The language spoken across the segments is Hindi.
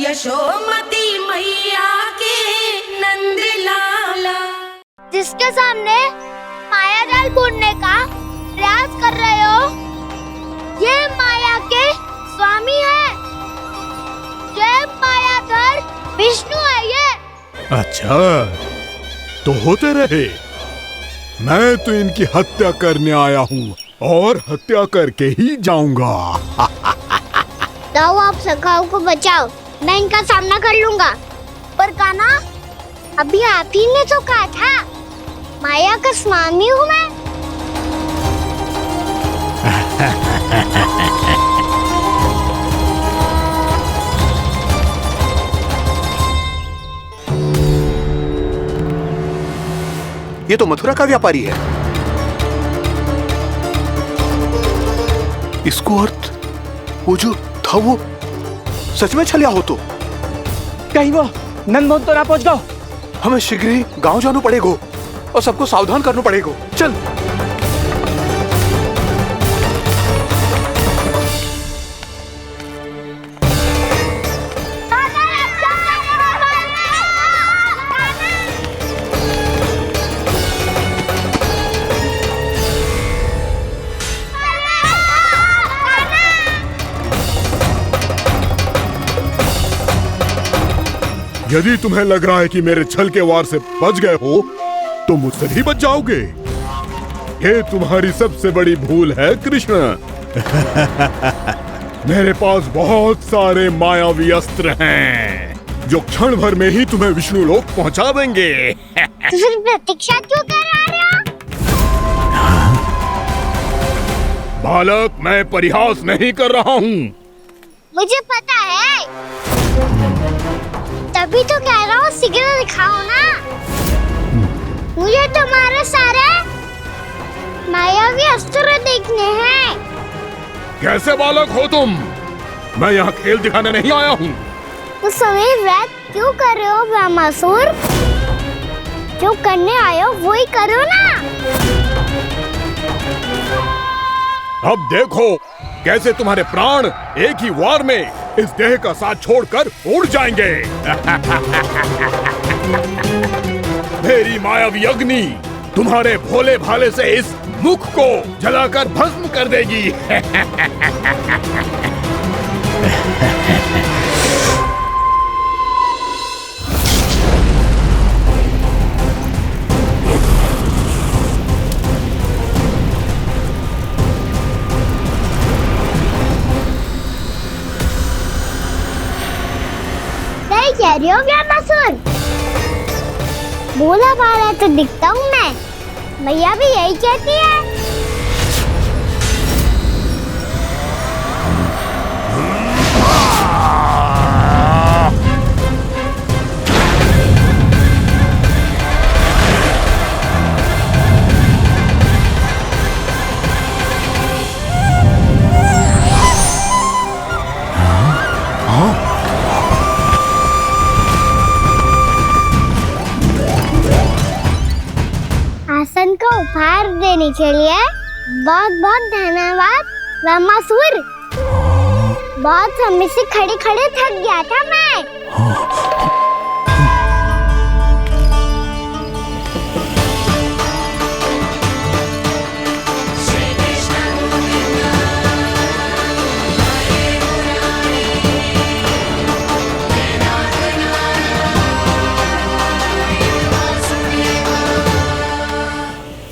यशोमती मैया के नंद लाला। जिसके सामने माया जाल बूनने का प्रयास कर रहे हो, ये माया के स्वामी है। ये मायाधर विष्णु है ये। अच्छा, तो होते रहे। मैं तो इनकी हत्या करने आया हूँ और हत्या करके ही जाऊंगा। जाओ, आप सखाओं को बचाओ, मैं इनका सामना कर लूंगा। पर कान्हा, अभी आप ही ने तो कहा था माया का स्वामी हूँ मैं। ये तो मथुरा का व्यापारी है। इसको अर्थ वो जो था वो सच में छलिया हो तो कहीं वो नंदमोहन तो ना पहुंच गओ। हमें शीघ्र ही गांव जाना पड़ेगा और सबको सावधान करना पड़ेगा। चल। यदि तुम्हें लग रहा है कि मेरे छल के वार से बच गए हो, तो मुझसे भी बच जाओगे। ये तुम्हारी सबसे बड़ी भूल है कृष्ण। मेरे पास बहुत सारे मायावी अस्त्र हैं, जो क्षण भर में ही तुम्हें विष्णु लोक पहुंचा देंगे। तो फिर प्रतीक्षा क्यों कर रहे हो? बालक, मैं परिहास नहीं कर रहा हूँ। मुझे पता है, तभी तो कह रहा हूँ शीघ्र दिखाओ ना। मुझे तुम्हारे सारे मायावी अस्त्र देखने हैं। कैसे बालक हो तुम? मैं यहाँ खेल दिखाने नहीं आया हूँ। तो समय व्यर्थ क्यों कर रहे हो ब्रह्मासुर? जो करने आए हो वही करो ना। अब देखो कैसे तुम्हारे प्राण एक ही वार में इस देह का साथ छोड़कर उड़ जाएंगे। मेरी मायावी अग्नि तुम्हारे भोले भाले से इस मुख को जलाकर भस्म कर देगी। कह रही हो ब्रह्मासुर? भोला भाला तो दिखता हूँ मैं। मैया भी यही कहती है। आसन का उपहार देने के लिए बहुत बहुत धन्यवाद ब्रह्मासुर। बहुत समय से खड़े खड़े थक गया था मैं।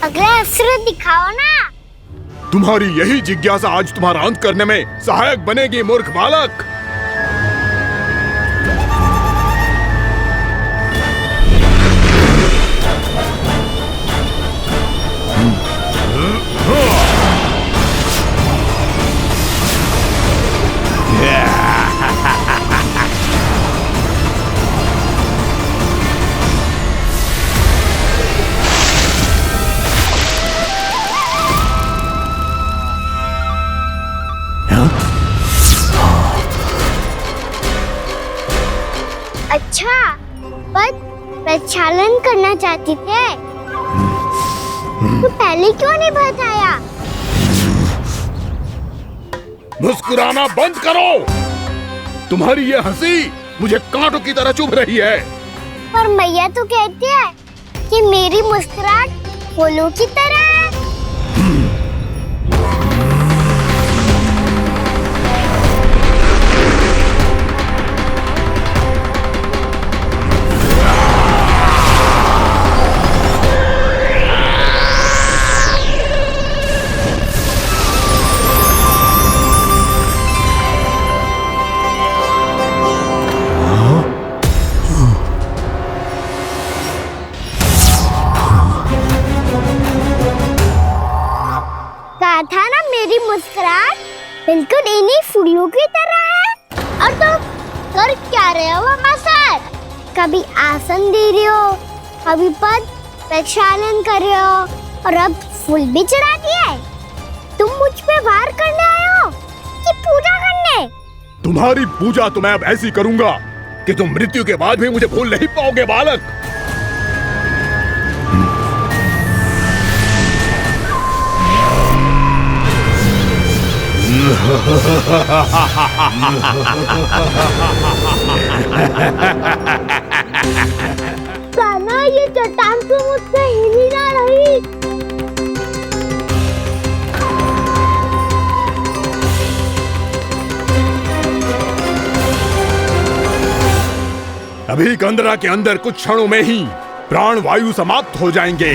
अगला अस्त्र दिखाओ ना। तुम्हारी यही जिज्ञासा आज तुम्हारा अंत करने में सहायक बनेगी मूर्ख बालक। अच्छा, पर प्रक्षालन करना चाहती थे तो पहले क्यों नहीं बताया? मुस्कुराना बंद करो। तुम्हारी ये हंसी मुझे कांटों की तरह चुभ रही है। पर मैया तो कहती है कि मेरी मुस्कुराहट फूलों की तरह है। कहा था ना मेरी मुस्कुराहट बिल्कुल इन्हीं फूलों की तरह है। और तुम कर क्या रहे हो वहाँ सर? कभी आसन दे रहे हो, कभी पद प्रक्षालन कर रहे हो और अब फूल भी चढ़ा दिए। तुम मुझ पे वार करने आए हो कि पूजा करने? तुम्हारी पूजा तो मैं अब ऐसी करूंगा कि तुम मृत्यु के बाद भी मुझे भूल नहीं पाओगे बालक। कान्हा, ये चट्टान तो मुझसे हिल ही ना रही। अभी कंदरा के अंदर कुछ क्षणों में ही प्राण वायु समाप्त हो जाएंगे।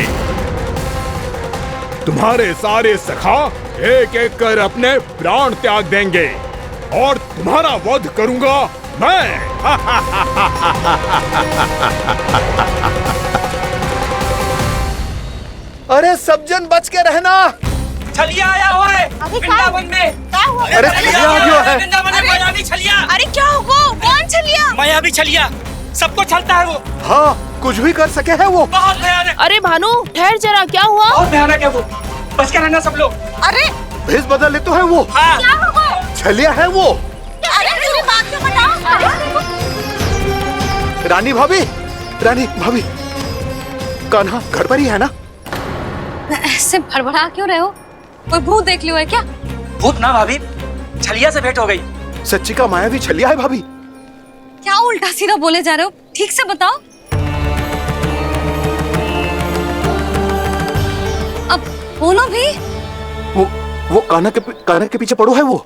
तुम्हारे सारे सखा एक एक कर अपने प्राण त्याग देंगे और तुम्हारा वध करूंगा मैं। अरे सब जन बच के रहना। छलिया आया हुआ है वृंदावन में। अरे छलिया आ गया है। वृंदावन में मायावी छलिया। अरे क्या होगा? कौन छलिया? मायावी छलिया सबको छलता है वो। हाँ, कुछ भी कर सके है वो। बहुत भयानक। अरे भानु, ठहर जरा, क्या हुआ? बहुत भयानक है वो, बच के रहना सब लोग। अरे भेष बदल ले तो है वो। हाँ। क्या होगा? छलिया है वो। अरे मेरी बात तो बताओ। रानी भाभी, रानी भाभी, कान्हा घर पर ही है ना? ऐसे भड़बड़ा क्यों रहे हो? कोई भूत देख लियो है क्या? भूत ना भाभी, छलिया से भेंट हो गई। सच्ची का मायावी छलिया है भाभी। क्या उल्टा सीधा बोले जा रहे हो? ठीक से बताओ। अब बोलो भी। वो कान्हा के पीछे पड़ो है वो।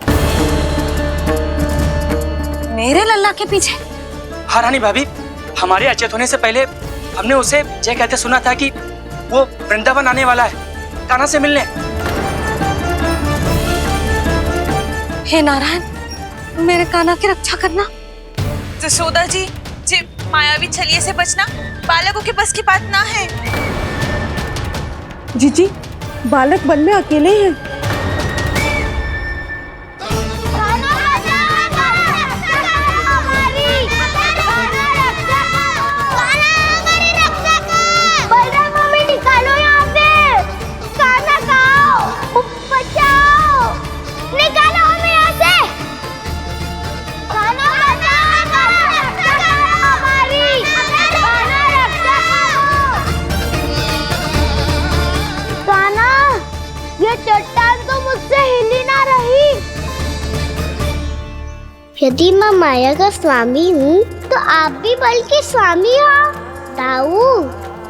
मेरे लल्ला के पीछे? हाँ रानी भाभी, हमारे अचेत होने से पहले हमने उसे ये कहते सुना था कि वो वृंदावन आने वाला है कान्हा से मिलने। हे नारायण, मेरे कान्हा की रक्षा करना। जसोदा जी, मायावी छलिए से बचना बालकों के बस की बात ना है। जीजी, बालक वन में अकेले हैं। चट्टान तो मुझसे हिल ही ना रही। यदि मैं माया का स्वामी हूँ तो आप भी बल के स्वामी हो। ताऊ,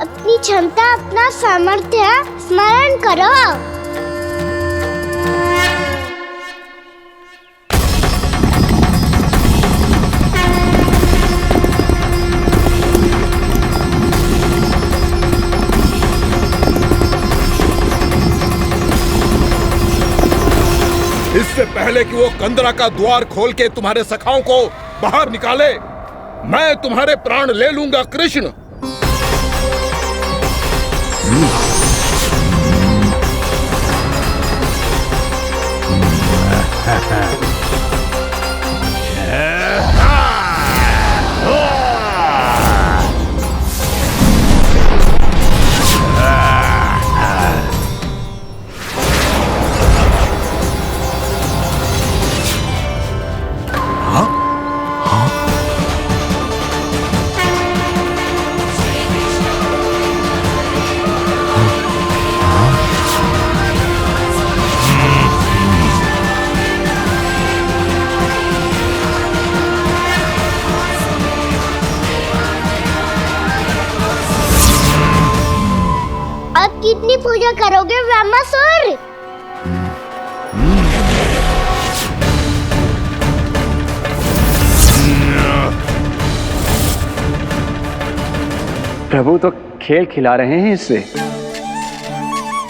अपनी क्षमता, अपना सामर्थ्य स्मरण करो। इससे पहले कि वो कंदरा का द्वार खोल के तुम्हारे सखाओं को बाहर निकाले, मैं तुम्हारे प्राण ले लूंगा कृष्ण। पूजा करोगे ब्रह्मासुर? प्रभु तो खेल खिला रहे हैं इससे,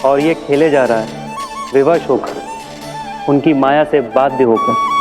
और ये खेले जा रहा है विवश होकर, उनकी माया से बाध्य होकर।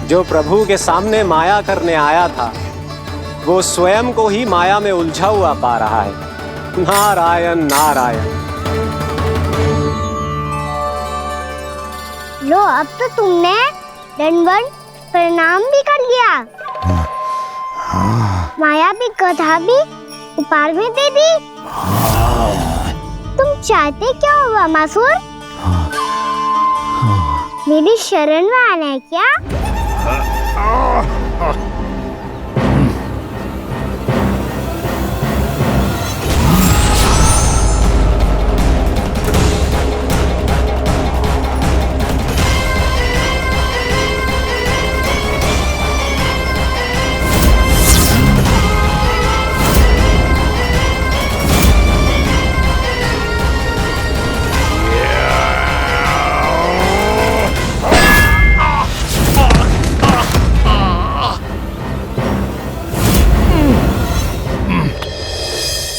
जो प्रभु के सामने माया करने आया था, वो स्वयं को ही माया में उलझा हुआ पा रहा है। नारायण नारायण। लो, अब तो तुमने दंडवत प्रणाम भी कर लिया, माया भी कथा भी उपहार में दे दी। तुम चाहते क्या हो ब्रह्मासुर? मेरी शरण में आना है क्या?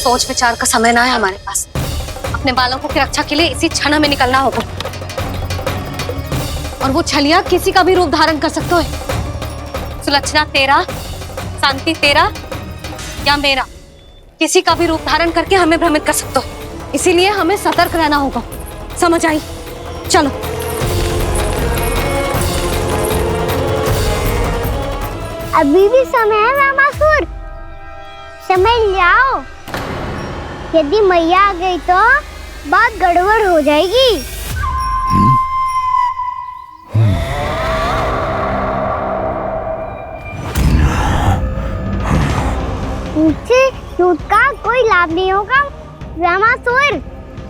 सोच विचार का समय ना है हमारे पास। अपने बालकों की रक्षा के लिए इसी क्षण हमें निकलना होगा, और वो छलिया किसी का भी रूप धारण कर सकते है। सुलक्षणा तेरा, शांति तेरा या मेरा, किसी का भी रूप धारण करके हमें भ्रमित कर सकते हो। इसीलिए हमें सतर्क रहना होगा। समझ आई? चलो। अभी भी समय है ब्रह्मासुर, समझ जाओ। यदि मैया आ गई तो बात गड़बड़ हो जाएगी। मुझसे झूठ का कोई लाभ नहीं होगा। ब्रह्मासुर,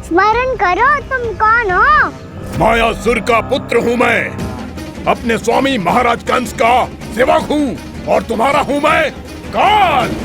स्मरण करो तुम कौन हो। मायासुर का पुत्र हूँ मैं, अपने स्वामी महाराज कंस का सेवक हूँ, और तुम्हारा हूँ मैं काल।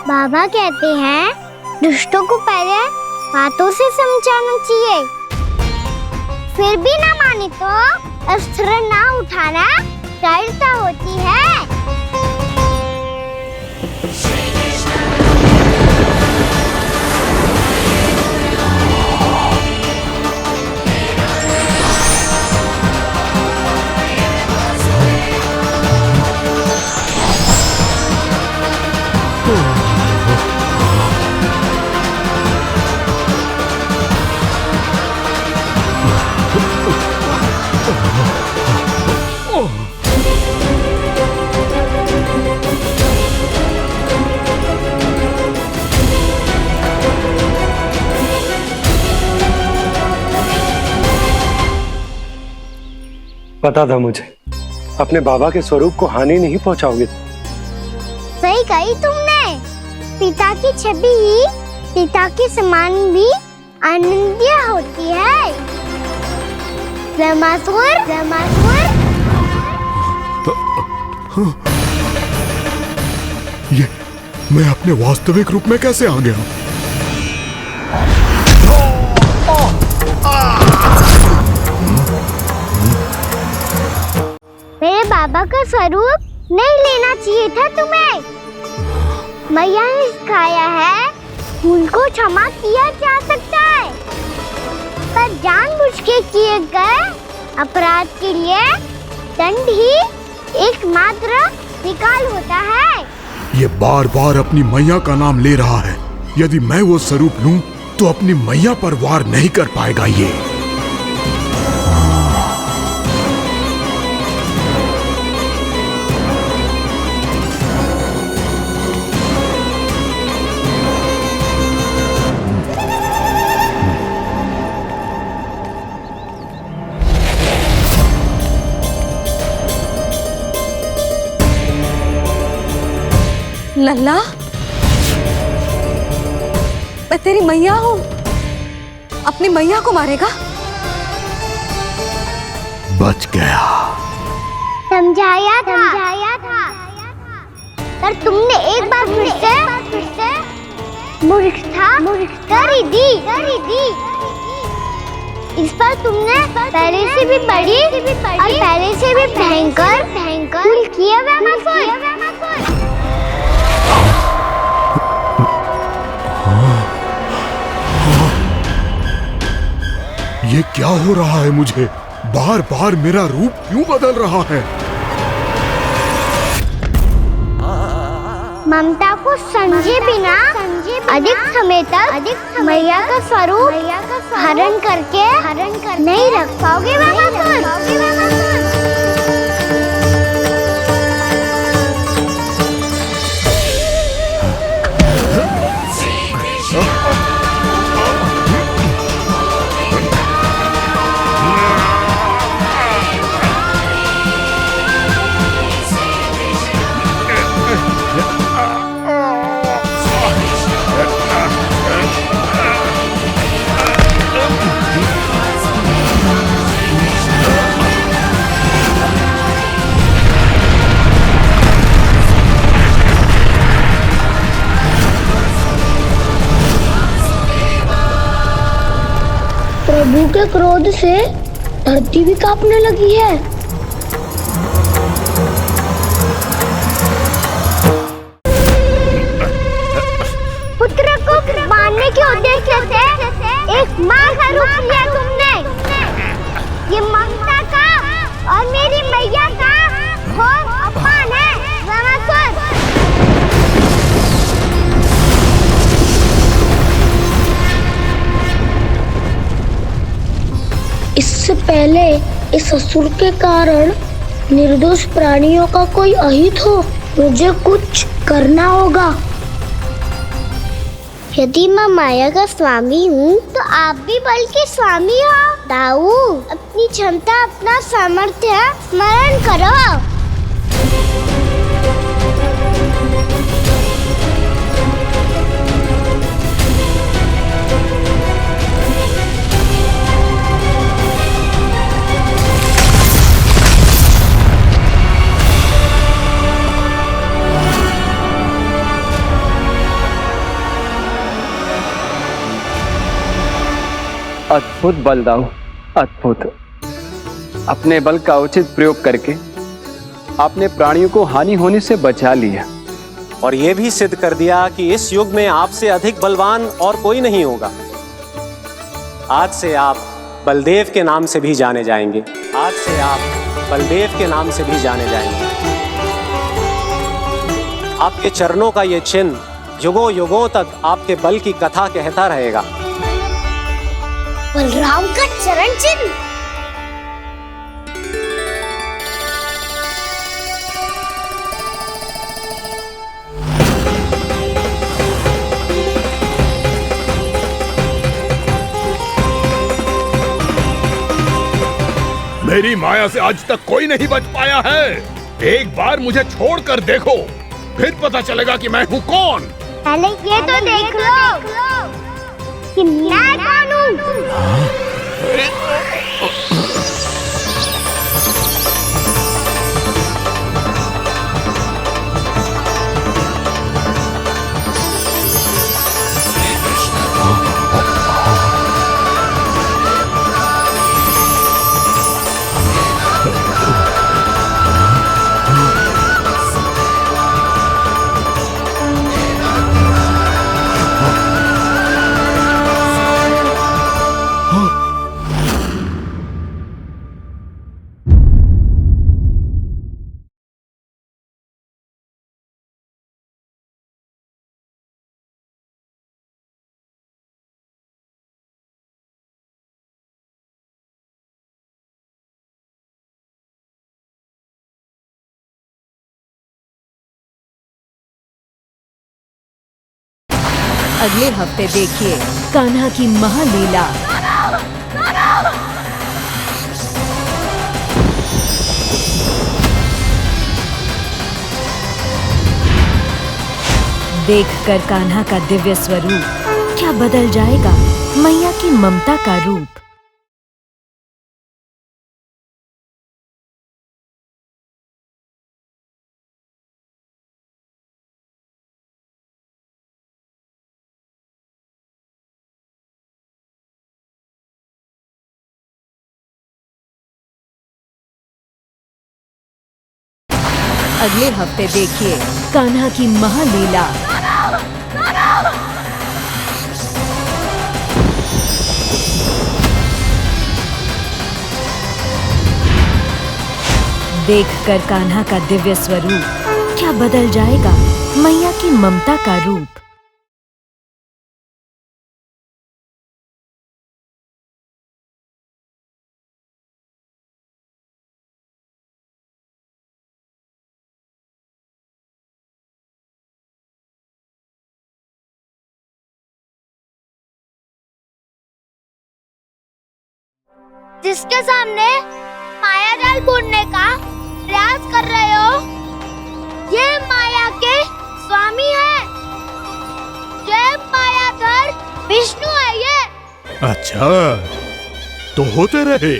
बाबा कहते हैं दुष्टों को पहले बातों से समझाना चाहिए, फिर भी ना माने तो अस्त्र ना उठाना दृढ़ता होती है। पता था मुझे अपने बाबा के स्वरूप को हानि नहीं पहुंचाओगे। सही कही तुमने। पिता की छवि ही पिता के समान भी आनंदीय होती है। ब्रह्मासुर, ब्रह्मासुर। ये मैं अपने वास्तविक रूप में कैसे आ गया? मेरे बाबा का स्वरूप नहीं लेना चाहिए था तुम्हें। मैया ने सिखाया है भूल को क्षमा किया जा सकता है, पर जानबूझ के किए गए अपराध के लिए दंड ही एकमात्र निकाल होता है। ये बार बार अपनी मैया का नाम ले रहा है। यदि मैं वो स्वरूप लूं तो अपनी मैया पर वार नहीं कर पाएगा ये। लल्ला, मैं तेरी मैया हूँ, अपनी मैया को मारेगा? बच गया। समझाया था, पर तुमने एक बार फिर से मूर्खता कर ही दी। इस पर तुमने पहले से भी बड़ी और पहले से भी भयंकर भूल किया ब्रह्मासुर। ये क्या हो रहा है मुझे? बार बार मेरा रूप क्यों बदल रहा है? ममता को समझे बिना अधिक समय तक मैया का स्वरूप हरण करके नहीं रख पाओगे ब्रह्मासुर। प्रभु के क्रोध से धरती भी कांपने लगी है। पुत्र को मारने के उद्देश्य से एक मां का रूप लिया तुमने। ये ममता का और मेरी मैया का घोर अपमान है ब्रह्मासुर। इससे पहले इस असुर के कारण निर्दोष प्राणियों का कोई अहित हो, मुझे कुछ करना होगा। यदि मैं माया का स्वामी हूँ तो आप भी बल के स्वामी हो। दाऊ, अपनी क्षमता, अपना सामर्थ्य स्मरण करो। अद्भुत बल दाऊ, अद्भुत। अपने बल का उचित प्रयोग करके आपने प्राणियों को हानि होने से बचा लिया और ये भी सिद्ध कर दिया कि इस युग में आपसे अधिक बलवान और कोई नहीं होगा। आज से आप बलदेव के नाम से भी जाने जाएंगे। आज से आप बलदेव के नाम से भी जाने जाएंगे। आपके चरणों का ये चिन्ह युगों युगों तक आपके बल की कथा कहता रहेगा। बलराम का चरण चिन्ह। मेरी माया से आज तक कोई नहीं बच पाया है। एक बार मुझे छोड़कर देखो, फिर पता चलेगा कि मैं हूँ कौन। पहले ये तो देख लो कि मैं कौन हूँ। अगले हफ्ते देखिए कान्हा की महालीला। देखकर कान्हा का दिव्य स्वरूप क्या बदल जाएगा मैया की ममता का रूप। अगले हफ्ते देखिए कान्हा की महालीला। देखकर कान्हा का दिव्य स्वरूप क्या बदल जाएगा मैया की ममता का रूप। जिसके सामने माया जाल बुनने का प्रयास कर रहे हो, ये माया के स्वामी है। ये मायाधर विष्णु है ये। अच्छा, तो होते रहे।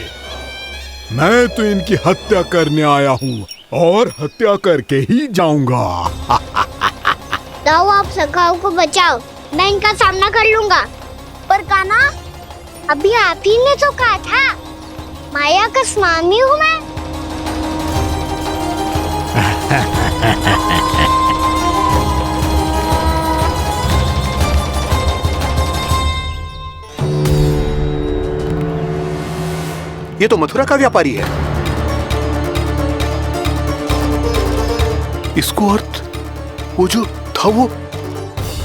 मैं तो इनकी हत्या करने आया हूँ और हत्या करके ही जाऊंगा। जाओ आप सखाओं को बचाओ, मैं इनका सामना कर लूंगा। पर कान्हा, अभी आप ही ने तो कहा था माया का स्वामी हूँ मैं। ये तो मथुरा का व्यापारी है। इसको अर्थ वो जो था वो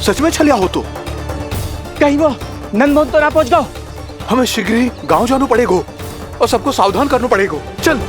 सच में छलिया हो तो कहीं वो नंदमोहन तो ना पहुंच गओ। हमें शीघ्र ही गांव जाना पड़ेगा और सबको सावधान करना पड़ेगा। चल।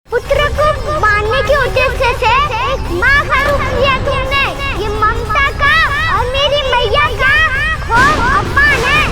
पुत्र को मारने के उद्देश्य से एक माँ का रूप लिया तुमने। ये ममता का और मेरी मैया का घोर अपमान है।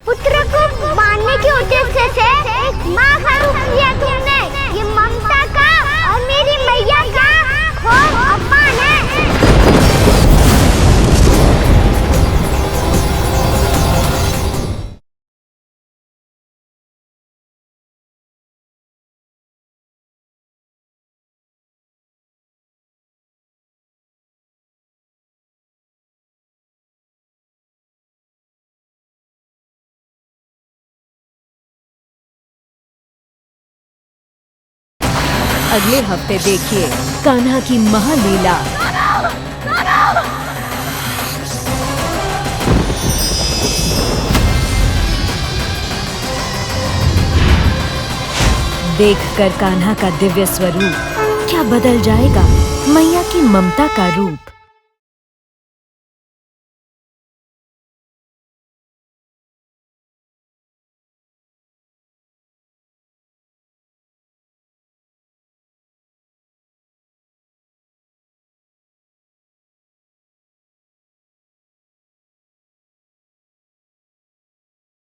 पुत्र को मारने के उद्देश्य से एक माँ का रूप लिया तुमने। ये ममता का और मेरी मैया का घोर अपमान है। अगले हफ्ते देखिए कान्हा की महालीला। देखकर कान्हा का दिव्य स्वरूप क्या बदल जाएगा मैया की ममता का रूप।